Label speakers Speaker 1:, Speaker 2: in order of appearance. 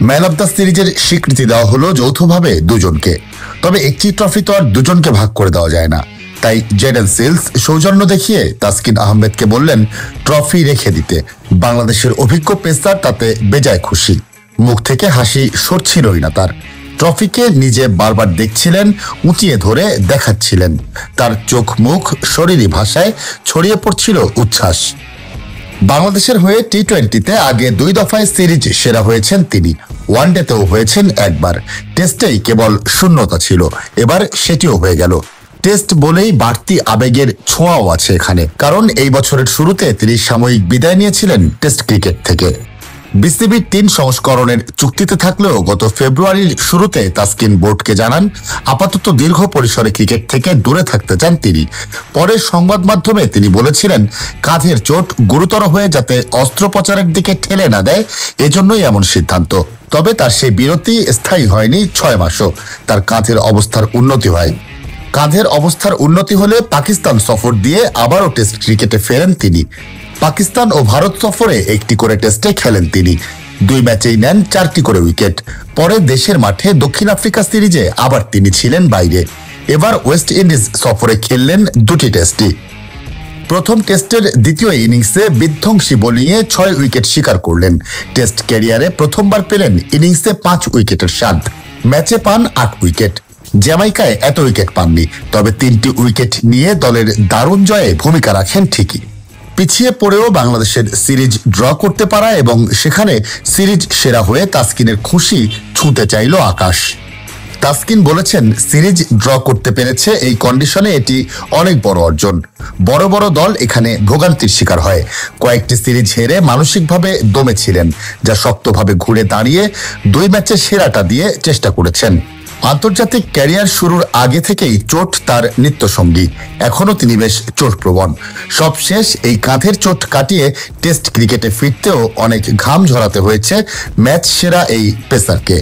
Speaker 1: Man of the সিরিজের স্বীকৃতি দেওয়া হলো যৌথভাবে দুজনকে। তবে একটি ট্রফি তো আর দুজনকে ভাগ করে দেওয়া যায় না। তাই জেডেন সিলস সৌজন্য দেখিয়ে তাসকিন আহমেদকে বললেন ট্রফি রেখে দিতে। বাংলাদেশের অভিজ্ঞ পেসার তাতে বেজায় খুশি, মুখ থেকে হাসি সরছিলই না তার। ট্রফিকে নিজে বারবার দেখছিলেন, উঁচিয়ে ধরে দেখাচ্ছিলেন। তার চোখ মুখ শরীরী ভাষায় ছড়িয়ে পড়ছিল উচ্ছ্বাস। বাংলাদেশের হয়ে টি-20তে আগে 2 দফায় সিরিজ সেরা হয়েছেন তিনি। ওয়ানডেতেও হয়েছেন একবার, টেস্টেই কেবল শূন্যতা ছিল, এবার সেটিও হয়ে গেল। টেস্ট বলেই বাড়তি আবেগের ছোঁয়াও আছে এখানে, কারণ এই বছরের শুরুতে তিনি সাময়িক বিদায় নিয়েছিলেন টেস্ট ক্রিকেট থেকে। বিসিবির 3 সংস্করণের চুক্তিতে থাকলেও গত ফেব্রুয়ারির শুরুতে তাসকিন বোর্ডকে জানান আপাতত দীর্ঘ পরিসরে ক্রিকেট থেকে দূরে থাকতে চান তিনি। পরে সংবাদ মাধ্যমে তিনি বলেছিলেন কাঁধের চোট গুরুতর হয়ে যাতে অস্ত্রোপচারের দিকে ঠেলে না দেয়, এজন্যই এমন সিদ্ধান্ত। তবে তার সেই বিরতি স্থায়ী হয়নি 6 মাসও। তার কাঁধের অবস্থার উন্নতি হয়। কাঁধের অবস্থার উন্নতি হলে পাকিস্তান সফর দিয়ে আবারও টেস্ট ক্রিকেটে ফেরেন তিনি। পাকিস্তান ও ভারত সফরে 1টি করে টেস্টে খেলেন তিনি। 2 ম্যাচেই নেন 4টি করে উইকেট। পরে দেশের মাঠে দক্ষিণ আফ্রিকা সিরিজে আবার তিনি ছিলেন বাইরে। এবার ওয়েস্ট ইন্ডিজ সফরে খেললেন 2টি টেস্টই। প্রথম টেস্টের দ্বিতীয় ইনিংসে বিধ্বংসী বোলিংয়ে 6 উইকেট শিকার করলেন। টেস্ট ক্যারিয়ারে প্রথমবার পেলেন ইনিংসে 5 উইকেটের স্বাদ। ম্যাচে পান 8 উইকেট। জ্যামাইকায় এত উইকেট পাননি, তবে 3টি উইকেট নিয়ে দলের দারুণ জয়ে ভূমিকা রাখেন ঠিকই। পিছিয়ে পড়েও বাংলাদেশের সিরিজ ড্র করতে পারা এবং সেখানে সিরিজ সেরা হয়ে তাসকিনের খুশি ছুঁতে চাইল আকাশ। তাসকিন বলেছেন সিরিজ ড্র করতে পেরেছে এই কন্ডিশনে এটি অনেক বড় অর্জন। বড় বড় দল এখানে ভোগান্তির শিকার হয়। কয়েকটি সিরিজ হেরে মানসিকভাবে দমে ছিলেন, যা শক্তভাবে ঘুরে দাঁড়িয়ে 2 ম্যাচের সেরাটা দিয়ে চেষ্টা করেছেন। আন্তর্জাতিক ক্যারিয়ার শুরুর আগে থেকেই চোট তার নিত্যসঙ্গী। এখনো তিনি বেশ চোটপ্রবণ। সবশেষ এই কাঁধের চোট কাটিয়ে টেস্ট ক্রিকেটে ফিরতেও অনেক ঘাম ঝরাতে হয়েছে ম্যাচ সেরা এই পেসারকে।